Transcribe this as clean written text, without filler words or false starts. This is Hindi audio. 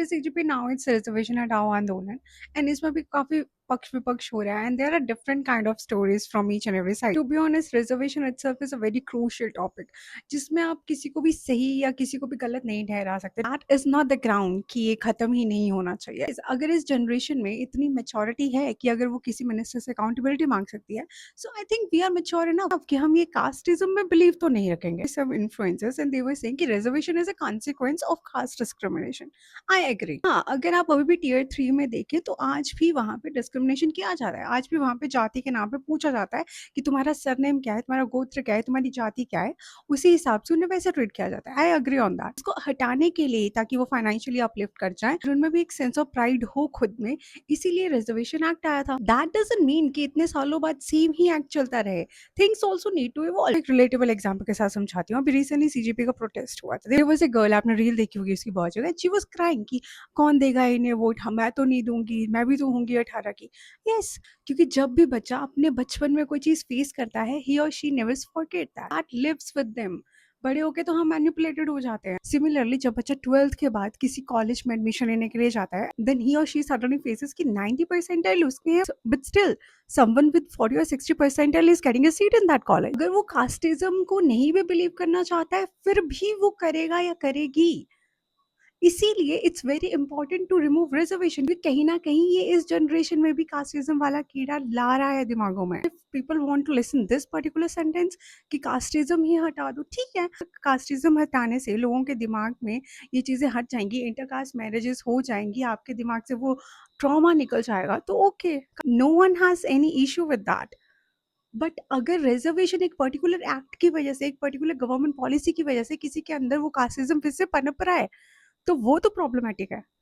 CGP now it's reservation हटाओ आंदोलन and इसमें भी काफी पक्ष विपक्ष हो रहा है and there are different kind of stories from each and every side. To be honest, reservation itself is a very crucial topic जिसमें आप किसी को भी सही या किसी को भी गलत नहीं ठहरा सकते. That is not the ground कि ये खत्म ही नहीं होना चाहिए. अगर इस जनरेशन में इतनी मेच्योरिटी है कि अगर वो किसी मिनिस्टर से अकाउंटेबिलिटी मांग सकती है, so I think we are mature enough कि हम ये कास्टिज्म में बिलीव तो नहीं रखेंगे. Some influencers and they were saying कि reservation is a consequence of caste discrimination. I agree. हाँ, अगर आप अभी भी टियर 3 में देखें तो आज भी वहाँ पे डिस्क्रिमिनेशन किया जा रहा है. आज भी वहाँ पे जाति के नाम पे पूछा जाता है कि तुम्हारा सरनेम क्या है, तुम्हारा गोत्र क्या है, तुम्हारी जाति क्या है, उसी हिसाब से उन्हें वैसे ट्रीट किया जाता है. I agree on that. इसको हटाने के लिए ताकि वो फाइनेंशियली अपलिफ्ट कर जाए और उनमें भी एक सेंस ऑफ प्राइड हो खुद में, इसीलिए रिजर्वेशन एक्ट आया था. दैट डजंट मीन कि इतने सालों बाद सेम ही एक्ट चलता रहे. Things also need to evolve. एक रिलेटेबल एग्जाम्पल के साथ समझाती हूँ. अभी रिसेंटली सीजीपी का प्रोटेस्ट हुआ था. देयर वाज अ गर्ल, आपने रील देखी होगी उसकी बहुत जगह. शी वाज क्राइंग कि कौन देगा इन्हें वोट, हम मैं तो नहीं दूंगी, मैं भी तो होंगी 18 की. यस, क्योंकि जब भी बच्चा अपने बचपन में कोई चीज फेस करता है, ही और she never forget that lives with them. बड़े होके तो हम मैनिपुलेटेड हो जाते हैं. सिमिलरली जब बच्चा 12th के बाद किसी कॉलेज में एडमिशन लेने के लिए जाता है, देन ही और शी सडनली फेसेस कि 90 परसेंटाइल उसके हैं, but still someone with 40 or 60 percentile is getting a seat in that college. अगर वो कास्टिज्म को नहीं भी बिलीव करना चाहता है, फिर भी वो करेगा या करेगी. इसीलिए it's very important to remove reservation. कहीं ना कहीं ये इस जनरेशन में भी कास्टिज्म वाला कीड़ा ला रहा है दिमागों में. If people want to listen this particular sentence कि कास्टिज्म ही हटा दो, ठीक है. कास्टिज्म हटाने से लोगों के दिमाग में ये चीजें हट जाएंगी, इंटरकास्ट मैरिजेस हो जाएंगी, आपके दिमाग से वो ट्रॉमा निकल जाएगा, तो okay, no one has any issue with that. But अगर रिजर्वेशन एक पर्टिकुलर एक्ट की वजह से, एक पर्टिकुलर गवर्नमेंट पॉलिसी की वजह से किसी के अंदर वो कास्टिज्म फिर से पनप रहा है, तो वो तो प्रॉब्लमैटिक है.